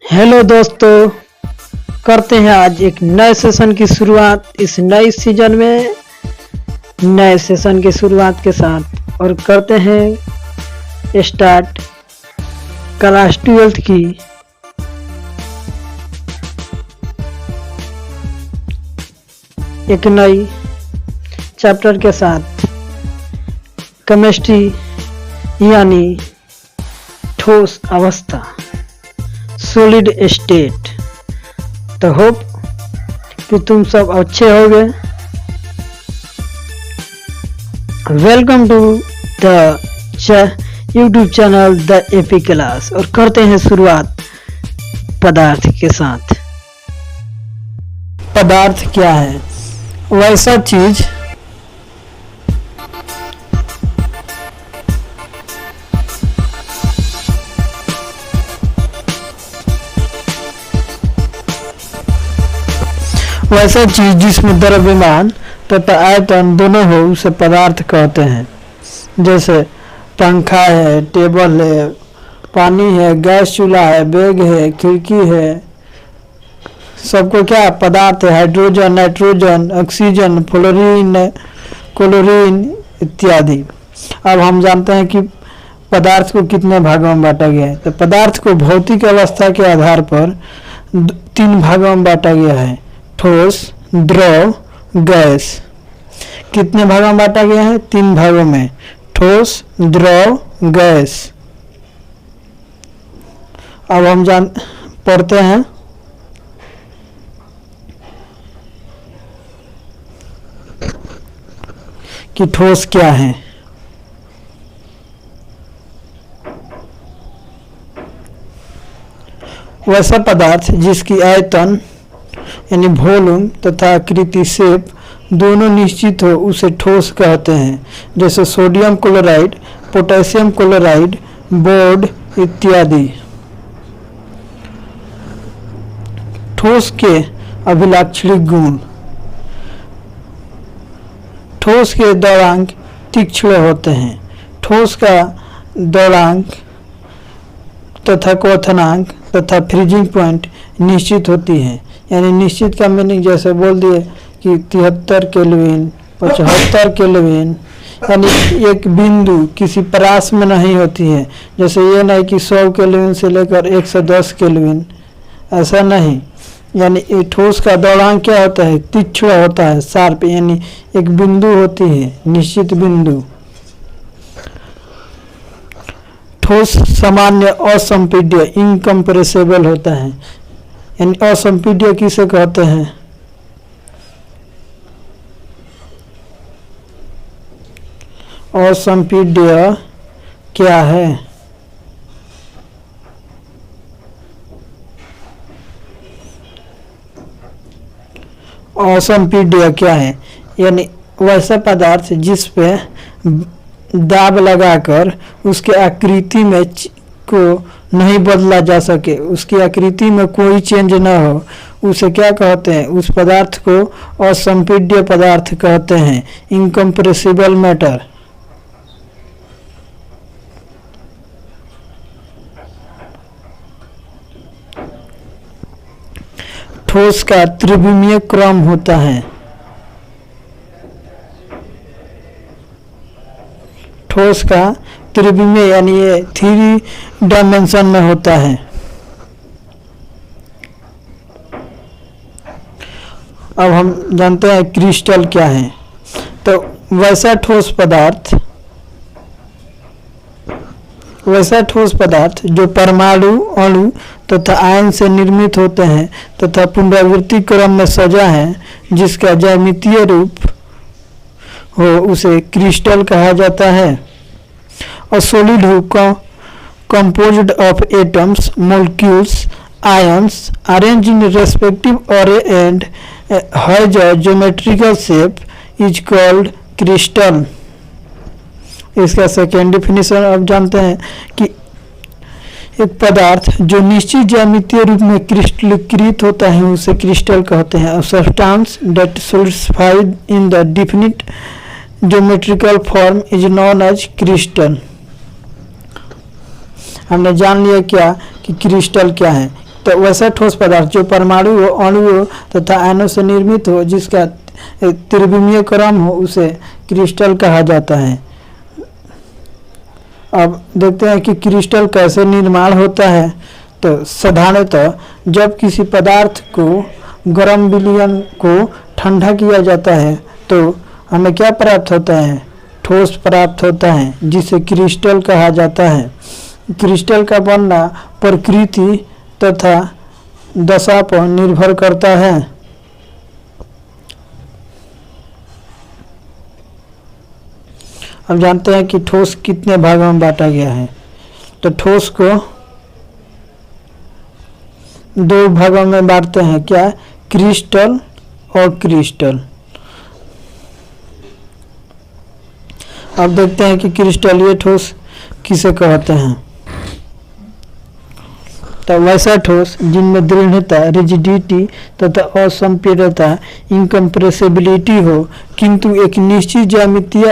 Hello दोस्तों, करते हैं आज एक नए सेशन की शुरुआत। इस नए सीजन में नए सेशन की शुरुआत के साथ और करते हैं स्टार्ट क्लास 12 की एक नई चैप्टर के साथ, केमिस्ट्री यानी ठोस अवस्था, सॉलिड स्टेट। तो होप कि तुम सब अच्छे होगे। Welcome to the YouTube channel the AP class. और करते हैं शुरुआत पदार्थ के साथ। पदार्थ क्या है? वैसा चीज जिसमें द्रव्यमान तथा आयतन दोनों हो उसे पदार्थ कहते हैं। जैसे पंखा है, टेबल है, पानी है, गैस चूल्हा है, बैग है, खिड़की है, सबको क्या पदार्थ है? Hydrogen, nitrogen, oxygen, fluorine, chlorine इत्यादि। अब हम जानते हैं कि पदार्थ को कितने भागों में बांटा गया है। तो पदार्थ को भौतिक अवस्था के आधार पर 3 भागों में बांटा गया है: ठोस, द्रव, गैस। कितने भागों में बांटा गया है? 3 भागों में: ठोस, द्रव, गैस। अब हम पढ़ते हैं कि ठोस क्या है। वैसा पदार्थ जिसकी आयतन यानी वॉल्यूम तथा आकृति शेप दोनों निश्चित हो उसे ठोस कहते हैं। जैसे sodium chloride, potassium chloride, board इत्यादि। ठोस के अभिलाक्षणिक गुण: ठोस के द्रव्यांक तीक्ष्ण होते हैं। ठोस का द्रव्यांक तथा क्वथनांक तथा फ्रीजिंग पॉइंट निश्चित होती है। यानी निश्चित का मीनिंग जैसे बोल दिए कि 73 केल्विन, 75 केल्विन। यानी एक बिंदु किसी परास में नहीं होती है। जैसे ये नहीं कि 100 केल्विन से लेकर 110 केल्विन, ऐसा नहीं। यानी एक ठोस का द्रव्यांक क्या होता है? तीक्ष्ण होता है, शार्प। यानी एक बिंदु होती है, निश्चित बिंदु। ठोस सामान्य असंपीड्य इनकम्प्रेसिबल होता है। यानी असंपीड्य किसे कहते हैं? असंपीड्य क्या है? असंपीड्य क्या है? यानी वैसा पदार्थ जिस पे दाब लगाकर उसके आकृति में को नहीं बदला जा सके, उसकी आकृति में कोई चेंज न हो, उसे क्या कहते हैं? उस पदार्थ को असंपीड्य पदार्थ कहते हैं, इनकम्प्रेसिबल मैटर। ठोस का त्रिविमीय क्रम होता है। ठोस का त्रिविमीय यानी ये 3 डायमेंशन में होता है। अब हम जानते हैं क्रिस्टल क्या है। तो वैसा ठोस पदार्थ जो परमाणु, अणु तथा आयन से निर्मित होते हैं तथा पुनरावृत्ति क्रम में सजा है, जिसका ज्यामितीय रूप हो उसे क्रिस्टल कहा जाता है। A solid composed of atoms, molecules, ions arranged in respective array and has a geometrical shape is called crystal। इसका सेकेंड डिफिनीशन अब जानते हैं कि एक पदार्थ जो निश्चित ज्यामितीय रूप में क्रिस्टलीकृत होता है उसे क्रिस्टल कहते हैं। Substance that solidified in the definite geometrical form is known as crystal। हमने जान लिया क्या कि क्रिस्टल क्या है। तो वैसा ठोस पदार्थ जो परमाणु हो, अणु हो तथा आयनों से निर्मित हो, जिसका त्रिविमीय क्रम हो, उसे क्रिस्टल कहा जाता है। अब देखते हैं कि क्रिस्टल कैसे निर्माण होता है। तो साधारणतः जब किसी पदार्थ को गर्म विलयन को ठंडा किया जाता है तो हमें क्या प्राप्त होता है? ठोस प्राप्त होता है, जिसे क्रिस्टल कहा जाता है। क्रिस्टल का बनना प्रकृति तथा दशा पर निर्भर करता है। अब जानते हैं कि ठोस कितने भागों में बांटा गया है। तो ठोस को दो भागों में बांटते हैं, क्या? क्रिस्टल और क्रिस्टल। अब देखते हैं कि क्रिस्टलीय ठोस किसे कहते हैं। तो वैसा ठोस जिनमें दृढ़ता, रिजिडिटी तथा असंपीड़ता, इनकम्प्रेसिबिलिटी हो, किंतु एक निश्चित ज्यामितीय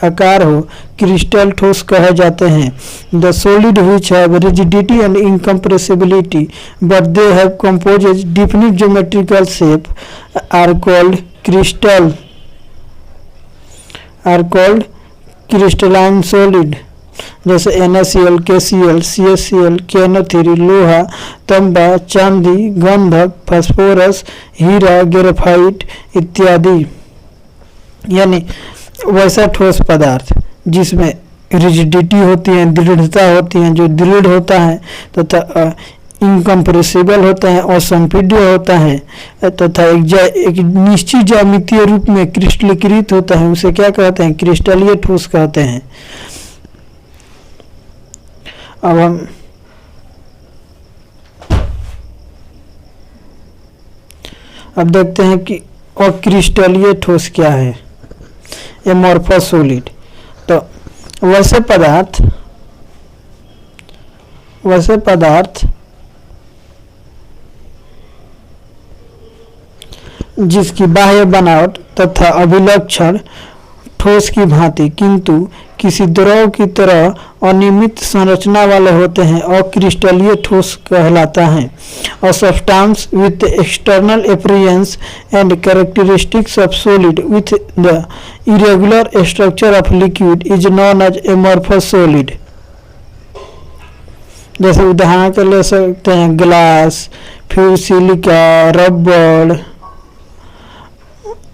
आकार हो, क्रिस्टल ठोस कहे जाते हैं। The solid which have rigidity and incompressibility but they have composes definite geometrical shape are called crystalline solid, जैसे NaCl, KCl, CaCl, KNO3, लोहा, तांबा, चांदी, गंधक, फास्फोरस, हीरा, ग्रेफाइट इत्यादि। यानी वैसा ठोस पदार्थ जिसमें रिजिडिटी होती है, दृढ़ता होती है, जो दृढ़ होता है तथा इनकम्प्रेसिबल होता है, असंपीड्य होता है तथा एक निश्चित ज्यामितीय रूप में क्रिस्टलीकृत होता है, उसे क्या कहते हैं? क्रिस्टलीय ठोस कहते हैं। अब देखते हैं कि अक्रिस्टलीय ठोस क्या है, एमॉर्फस सॉलिड। तो वैसे पदार्थ जिसकी बाह्य बनावट तथा अभिलक्षण ठोस की भांति किंतु किसी द्रव की तरह अनियमित संरचना वाले होते हैं, अक्रिस्टलीय ठोस कहलाता है। A substance with external appearance and characteristics of solid with the irregular structure of liquid is known as amorphous solid। जैसे उदाहरण के ले सकते हैं ग्लास, फिर सिलिका, रबर,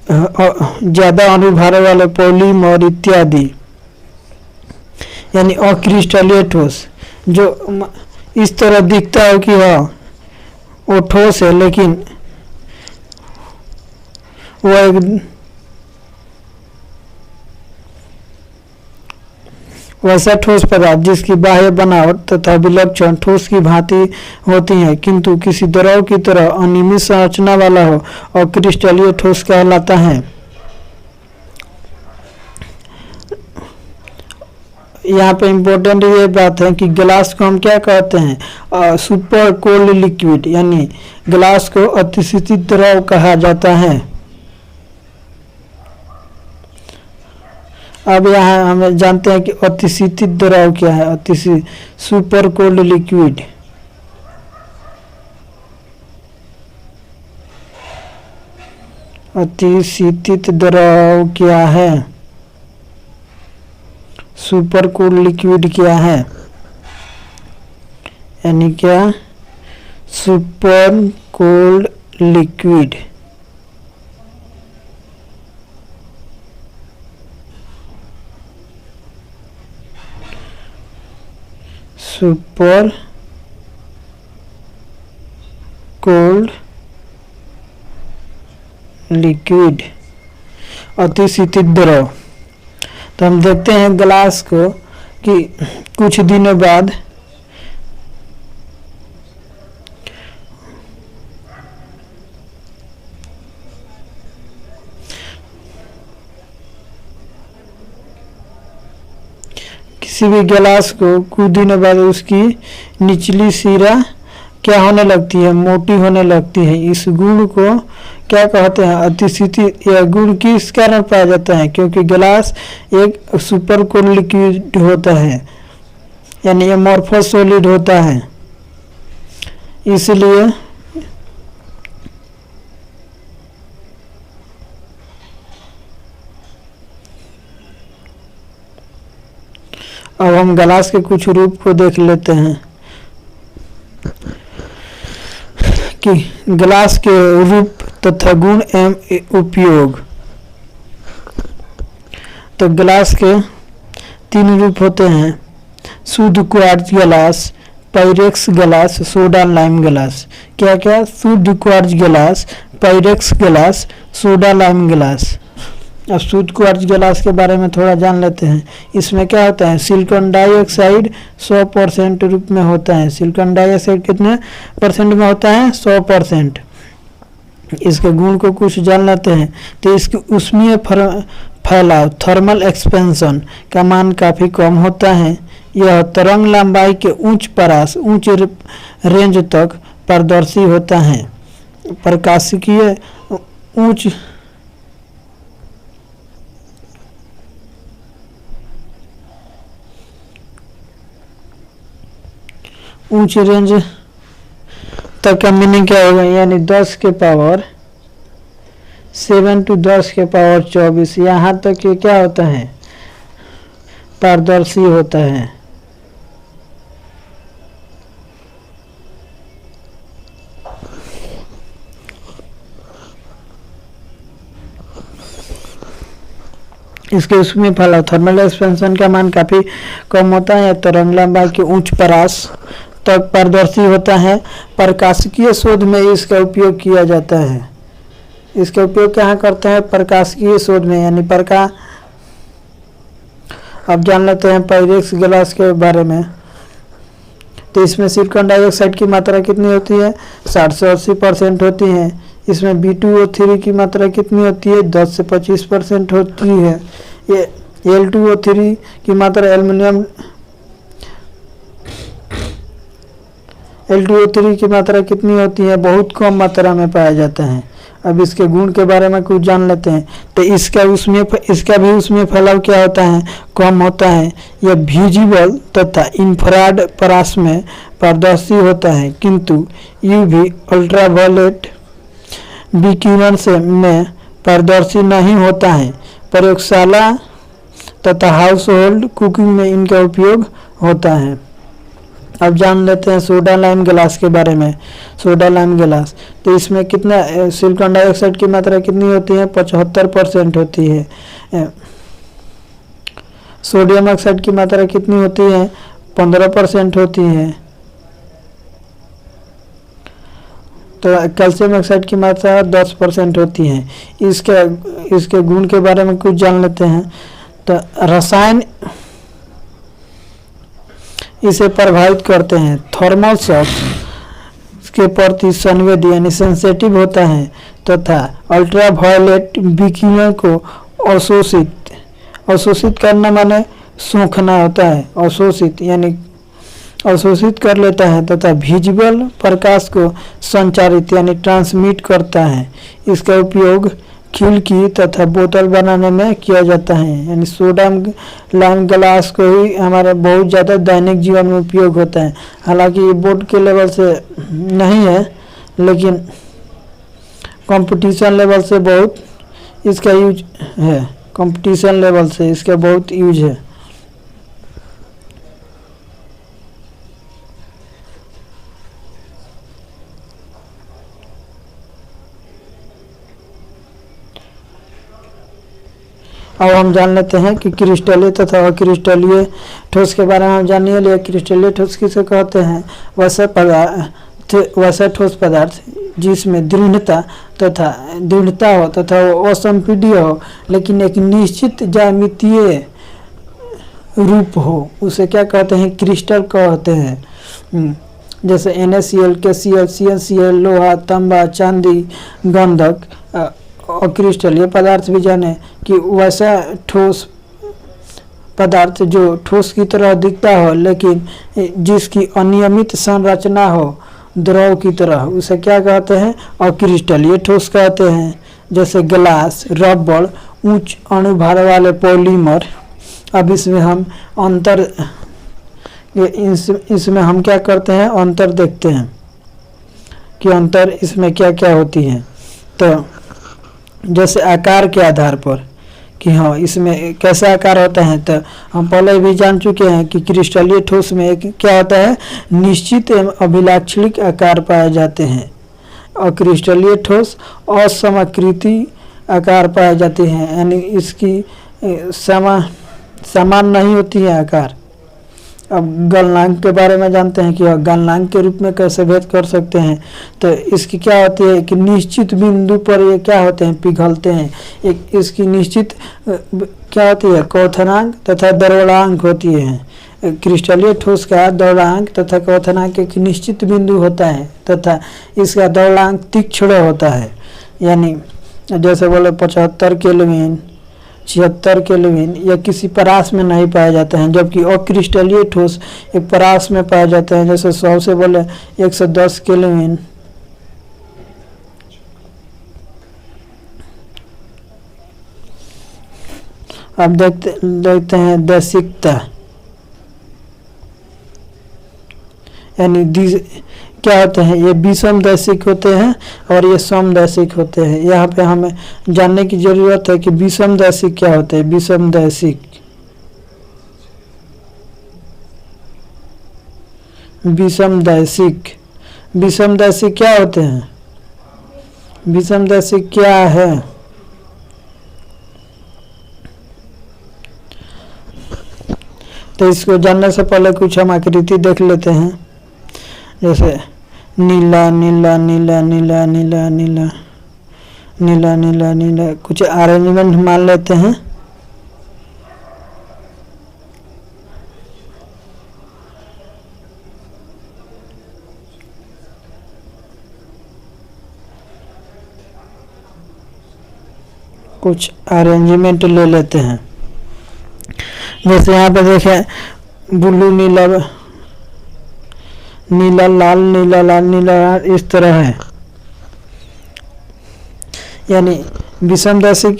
ज्यादा अनुभार वाले पॉलीमर इत्यादि। यानी अक्रिस्टलीय ठोस जो इस तरह दिखता है कि हाँ वो ठोस है, लेकिन वो एक वैसा ठोस पदार्थ जिसकी बाह्य बनावट तथा विलक्षण ठोस की भांति होती है किंतु किसी द्रव की तरह अनियमित संरचना वाला हो और क्रिस्टलीय ठोस कहलाता है। यहाँ पे इम्पोर्टेंट ये बात है कि ग्लास को हम क्या कहते हैं? सुपर कोल्ड लिक्विड, यानी ग्लास को अतिशीतित द्रव कहा जाता है। अब यहाँ हम जानते हैं कि अतिशीतित द्रव क्या है। सुपर कोल्ड लिक्विड अतिशीतित द्रव क्या है? सुपर कोल्ड लिक्विड क्या है? यानी क्या? Super cold liquid super cold liquid अतिशीतित द्रव। तो हम देखते हैं ग्लास को कि कुछ दिनों बाद किसी भी गिलास को कुछ दिनों बाद उसकी निचली सिरा क्या होने लगती है? मोटी होने लगती है। इस गुण को क्या कहते हैं? अतिशीतित। यह गुण किस कारण पाया जाता है? क्योंकि गिलास एक सुपर कोल्ड लिक्विड होता है, यानी एमॉर्फस सॉलिड होता है। इसलिए अब हम ग्लास के कुछ रूप को देख लेते हैं कि ग्लास के रूप तथा गुण एवं उपयोग। तो ग्लास के 3 रूप होते हैं, शुद्ध quartz glass, Pyrex glass, soda lime glass. क्या क्या? शुद्ध quartz glass, Pyrex glass, soda lime glass. अब शुद्ध क्वार्ट्ज ग्लास के बारे में थोड़ा जान लेते हैं। इसमें क्या होता है? सिलिकॉन डाइऑक्साइड 100% रूप में होता है। सिलिकॉन डाइऑक्साइड कितने % में होता है? 100%। इसके गुण को कुछ जान लेते हैं। तो इसके उष्मीय फैलाव, थर्मल एक्सपेंशन का मान काफ़ी कम होता है। यह तरंग लंबाई के उच्च परास, उच्च रेंज तक पारदर्शी होता है। प्रकाशिकीय उच्च रेंज तक का मीनिंग क्या होगा? यानी 10 के पावर 7 to 10 के पावर 24 यहाँ तक ये क्या होता है? पारदर्शी होता है। इसके उसमें फैलाव, थर्मल एक्सपेंशन का मान काफ़ी कम होता है। तरंग लंबाई के उच्च परास तक पारदर्शी होता है। प्रकाशिकीय शोध में इसका उपयोग किया जाता है। इसका उपयोग कहाँ करते हैं? प्रकाशिकीय शोध में, यानी अब जान लेते हैं पायरेक्स ग्लास के बारे में। तो इसमें सिलिकॉन डाइऑक्साइड की मात्रा कितनी होती है? 60 से 80% होती है। इसमें B2O3 की मात्रा कितनी होती है? 10 से 25% होती है। ये L2O3 की मात्रा एल्युमिनियम L2O3 की मात्रा कितनी होती है? बहुत कम मात्रा में पाया जाता है। अब इसके गुण के बारे में कुछ जान लेते हैं। तो इसका भी उसमें फैलाव क्या होता है? कम होता है। यह विजिबल तथा इंफ्रारेड परास में पारदर्शी होता है, किंतु यूवी अल्ट्रावायलेट विकिरण से में पारदर्शी नहीं होता है। प्रयोगशाला तथा हाउस होल्ड कुकिंग में इनका उपयोग होता है। अब जान लेते हैं सोडा लाइम ग्लास के बारे में। सोडा लाइम ग्लास, तो इसमें कितना सिलिकॉन डाइऑक्साइड की मात्रा कितनी होती है? 75% होती है। सोडियम ऑक्साइड की मात्रा कितनी होती है? 15% होती है। तो कैल्शियम ऑक्साइड की मात्रा 10% होती है। इसके गुण के बारे में कुछ जान लेते हैं। तो रसायन इसे प्रभावित करते हैं। थर्मल शॉक के प्रति संवेदी यानी सेंसिटिव होता है तथा अल्ट्रावायलेट विकिरण को अवशोषित करना माने सोखना होता है। अवशोषित यानी अवशोषित कर लेता है तथा विजिबल प्रकाश को संचारित यानी ट्रांसमिट करता है। इसका उपयोग खिड़की तथा बोतल बनाने में किया जाता है। यानी सोडा लाइम ग्लास को ही हमारे बहुत ज़्यादा दैनिक जीवन में उपयोग होता है। हालांकि ये बोर्ड के लेवल से नहीं है, लेकिन कंपटीशन लेवल से बहुत इसका यूज है। कंपटीशन लेवल से इसका बहुत यूज है। अब हम जान लेते हैं कि क्रिस्टलीय तथा अक्रिस्टलीय ठोस के बारे में हम जानिए लिए। क्रिस्टलीय ठोस किसे कहते हैं? वैसा ठोस पदार्थ जिसमें दृढ़ता हो तथा वो असंपीड्य हो, लेकिन एक निश्चित ज्यामितीय रूप हो, उसे क्या कहते हैं? क्रिस्टल कहते हैं। जैसे NaCl, KCl, CnCl, लोहा, तांबा, चांदी, गंधक। अक्रिस्टलीय पदार्थ भी जाने कि वैसा ठोस पदार्थ जो ठोस की तरह दिखता हो लेकिन जिसकी अनियमित संरचना हो द्रव की तरह, उसे क्या कहते हैं? अक्रिस्टलीय ठोस कहते हैं। जैसे ग्लास, रबड़, उच्च अणुभार वाले पॉलीमर। अब इसमें हम क्या करते हैं? अंतर देखते हैं। कि अंतर इसमें क्या क्या होती हैं। तो जैसे आकार के आधार पर कि हाँ इसमें कैसा आकार होता है, तो हम पहले भी जान चुके हैं कि क्रिस्टलीय ठोस में एक क्या होता है, निश्चित एवं अभिलाक्षणिक आकार पाए जाते हैं, और क्रिस्टलीय ठोस असमाकृति आकार पाए जाते हैं, यानी इसकी समान नहीं होती है आकार। अब गलनांक के बारे में जानते हैं कि गलनांक के रूप में कैसे भेद कर सकते हैं। तो इसकी क्या होती है कि निश्चित बिंदु पर ये क्या होते हैं, पिघलते हैं। एक इसकी निश्चित क्या होती है, क्वथनांक तथा द्रवणांक होती है। क्रिस्टलीय ठोस का द्रवणांक तथा क्वथनांक एक निश्चित बिंदु होता है तथा इसका द्रवणांक तीक्ष्ण होता है, यानी जैसे बोले 75 केल्विन 76 केल्विन या किसी परास में नहीं पाए जाते हैं, जबकि अक्रिस्टलीय ठोस एक परास में पाए जाते हैं। जैसे 100 से बोले 110 केल्विन, अब देखते हैं दैशिकता, यानी क्या होते हैं, ये विषम दैशिक होते हैं और ये समदैशिक होते हैं। यहाँ पे हमें जानने की जरूरत है कि विषम दैशिक क्या होते हैं। विषम दैशिक क्या होते हैं, विषम दैशिक क्या है। तो इसको जानने से पहले कुछ हम आकृति देख लेते हैं, जैसे नीला नीला नीला नीला नीला नीला नीला नीला नीला, कुछ अरेंजमेंट मान लेते हैं। कुछ अरेंजमेंट ले लेते हैं, जैसे यहाँ पे देखें ब्लू नीला नीला लाल नीला लाल नीला लाल, इस तरह है। यानी विषम दैशिक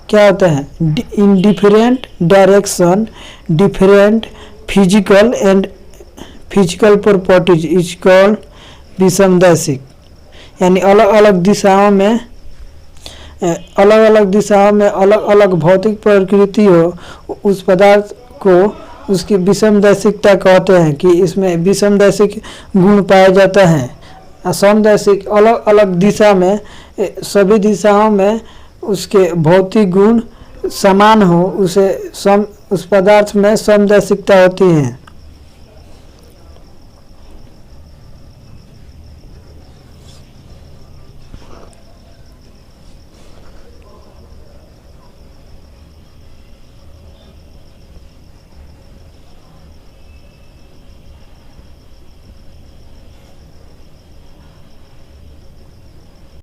क्या होता है, in different direction different physical properties is called विषम दैशिक। यानी अलग अलग दिशाओं में अलग अलग भौतिक प्रकृति हो, उस पदार्थ को उसकी विषम दैशिकता कहते हैं कि इसमें विषम दैशिक गुण पाया जाता है। समदैशिक अलग अलग दिशा में सभी दिशाओं में उसके भौतिक गुण समान हो, उस पदार्थ में समदैशिकता होती है।